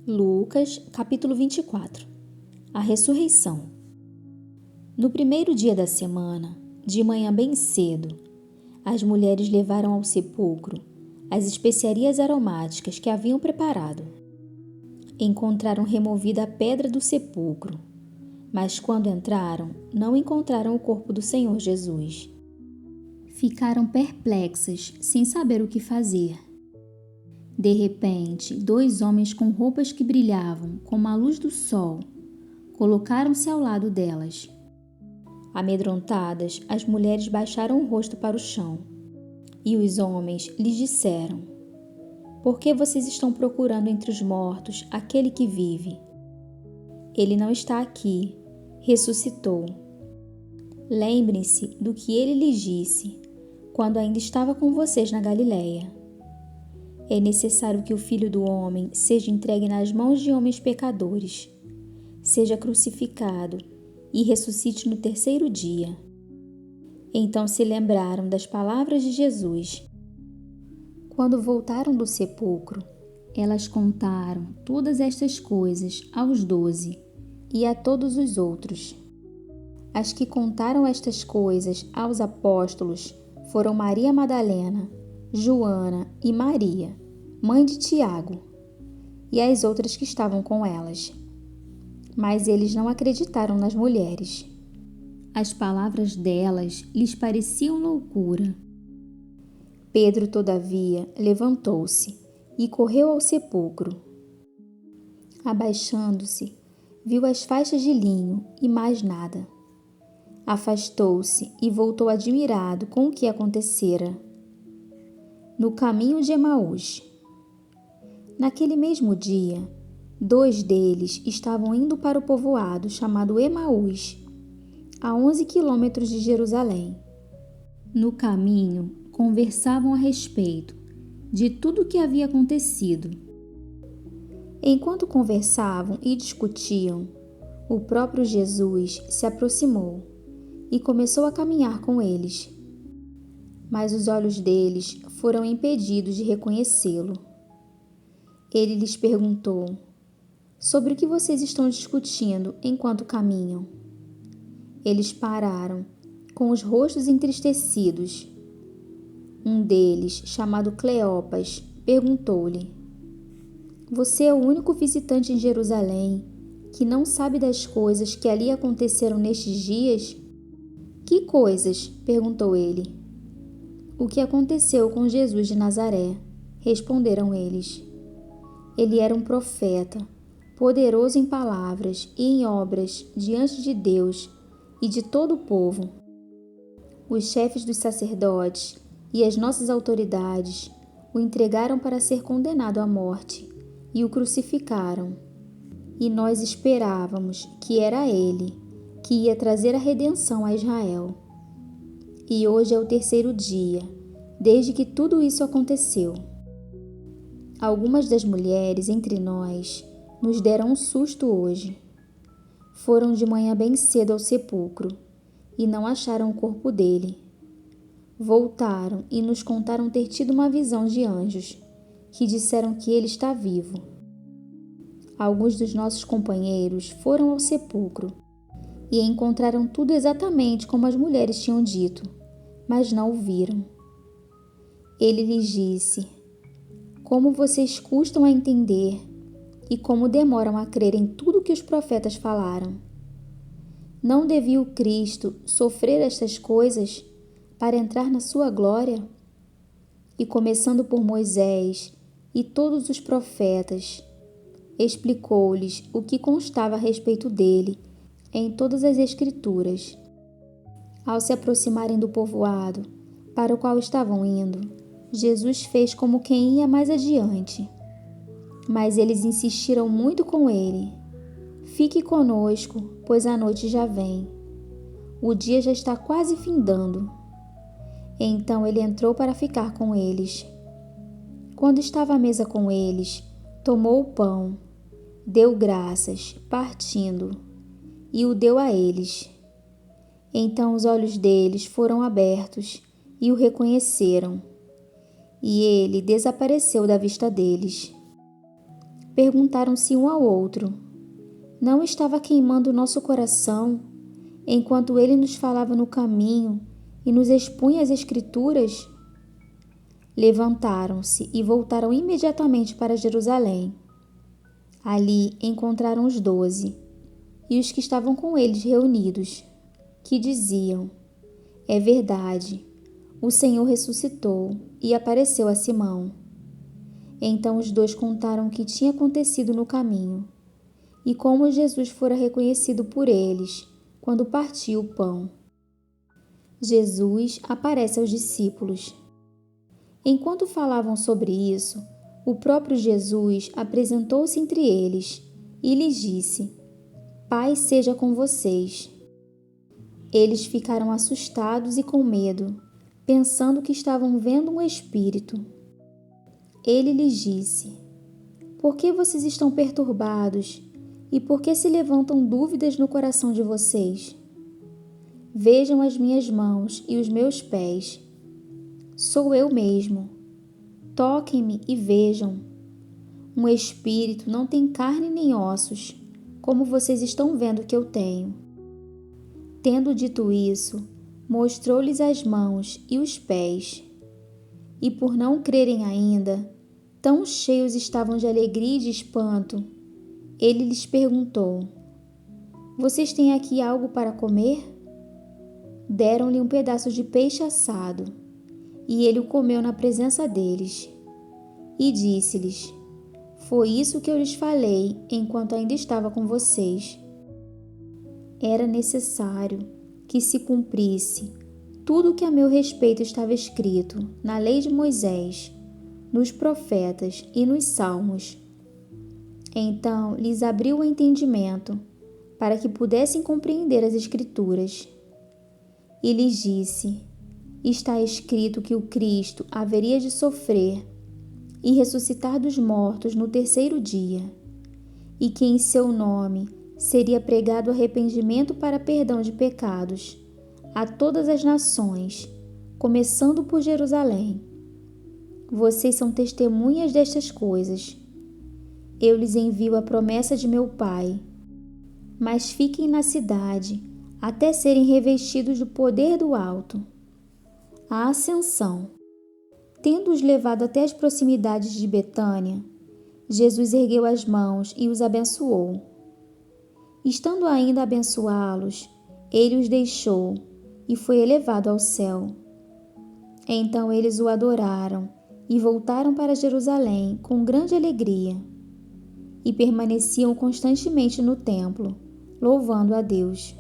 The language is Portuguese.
Lucas, capítulo 24. A ressurreição. No primeiro dia da semana, de manhã bem cedo, as mulheres levaram ao sepulcro as especiarias aromáticas que haviam preparado. Encontraram removida a pedra do sepulcro, mas quando entraram, não encontraram o corpo do Senhor Jesus. Ficaram perplexas, sem saber o que fazer. De repente, 2 homens com roupas que brilhavam como a luz do sol colocaram-se ao lado delas. Amedrontadas, as mulheres baixaram o rosto para o chão, e os homens lhes disseram: "Por que vocês estão procurando entre os mortos aquele que vive? Ele não está aqui, ressuscitou. Lembrem-se do que ele lhes disse, quando ainda estava com vocês na Galileia. É necessário que o Filho do Homem seja entregue nas mãos de homens pecadores, seja crucificado e ressuscite no terceiro dia." Então se lembraram das palavras de Jesus. Quando voltaram do sepulcro, elas contaram todas estas coisas aos 12 e a todos os outros. As que contaram estas coisas aos apóstolos foram Maria Madalena, Joana e Maria, mãe de Tiago, e as outras que estavam com elas. Mas eles não acreditaram nas mulheres. As palavras delas lhes pareciam loucura. Pedro, todavia, levantou-se e correu ao sepulcro. Abaixando-se, viu as faixas de linho e mais nada. Afastou-se e voltou admirado com o que acontecera. No caminho de Emaús. Naquele mesmo dia, 2 deles estavam indo para o povoado chamado Emaús, a 11 quilômetros de Jerusalém. No caminho, conversavam a respeito de tudo o que havia acontecido. Enquanto conversavam e discutiam, o próprio Jesus se aproximou e começou a caminhar com eles. Mas os olhos deles foram impedidos de reconhecê-lo. Ele lhes perguntou: "Sobre o que vocês estão discutindo enquanto caminham?" Eles pararam, com os rostos entristecidos. Um deles, chamado Cleopas, perguntou-lhe: "Você é o único visitante em Jerusalém que não sabe das coisas que ali aconteceram nestes dias?" "Que coisas?" perguntou ele. "O que aconteceu com Jesus de Nazaré?" responderam eles. "Ele era um profeta, poderoso em palavras e em obras diante de Deus e de todo o povo. Os chefes dos sacerdotes e as nossas autoridades o entregaram para ser condenado à morte e o crucificaram. E nós esperávamos que era ele que ia trazer a redenção a Israel. E hoje é o terceiro dia, desde que tudo isso aconteceu. Algumas das mulheres entre nós nos deram um susto hoje. Foram de manhã bem cedo ao sepulcro e não acharam o corpo dele. Voltaram e nos contaram ter tido uma visão de anjos, que disseram que ele está vivo. Alguns dos nossos companheiros foram ao sepulcro e encontraram tudo exatamente como as mulheres tinham dito, mas não o viram." Ele lhes disse: "Como vocês custam a entender e como demoram a crer em tudo que os profetas falaram. Não devia o Cristo sofrer estas coisas para entrar na sua glória?" E começando por Moisés e todos os profetas, explicou-lhes o que constava a respeito dele em todas as Escrituras. Ao se aproximarem do povoado para o qual estavam indo, Jesus fez como quem ia mais adiante. Mas eles insistiram muito com ele: "Fique conosco, pois a noite já vem. O dia já está quase findando." Então ele entrou para ficar com eles. Quando estava à mesa com eles, tomou o pão, deu graças, partindo, e o deu a eles. Então os olhos deles foram abertos e o reconheceram, e ele desapareceu da vista deles. perguntaram-se um ao outro: não estava queimando o nosso coração enquanto ele nos falava no caminho e nos expunha as Escrituras? Levantaram-se e voltaram imediatamente para Jerusalém. Ali encontraram os 12 e os que estavam com eles reunidos, que diziam: é verdade, o Senhor ressuscitou e apareceu a Simão. Então os 2 contaram o que tinha acontecido no caminho e como Jesus fora reconhecido por eles quando partiu o pão. Jesus aparece aos discípulos. Enquanto falavam sobre isso, o próprio Jesus apresentou-se entre eles e lhes disse: paz seja com vocês. Eles ficaram assustados e com medo, pensando que estavam vendo um espírito. Ele lhes disse: por que vocês estão perturbados e por que se levantam dúvidas no coração de vocês? Vejam as minhas mãos e os meus pés. Sou eu mesmo. Toquem-me e vejam. Um espírito não tem carne nem ossos, como vocês estão vendo que eu tenho. Tendo dito isso, mostrou-lhes as mãos e os pés. E por não crerem ainda, tão cheios estavam de alegria e de espanto, ele lhes perguntou: vocês têm aqui algo para comer? Deram-lhe um pedaço de peixe assado, e ele o comeu na presença deles. E disse-lhes: foi isso que eu lhes falei enquanto ainda estava com vocês. Era necessário que se cumprisse tudo o que a meu respeito estava escrito na lei de Moisés, nos profetas e nos salmos. Então lhes abriu o entendimento, para que pudessem compreender as Escrituras. E lhes disse: está escrito que o Cristo haveria de sofrer e ressuscitar dos mortos no terceiro dia, e que em seu nome seria pregado arrependimento para perdão de pecados a todas as nações, começando por Jerusalém. Vocês são testemunhas destas coisas. Eu lhes envio a promessa de meu Pai, mas fiquem na cidade até serem revestidos do poder do alto. A Ascensão. Tendo-os levado até as proximidades de Betânia, Jesus ergueu as mãos e os abençoou. Estando ainda a abençoá-los, ele os deixou e foi elevado ao céu. Então eles o adoraram e voltaram para Jerusalém com grande alegria, e permaneciam constantemente no templo, louvando a Deus.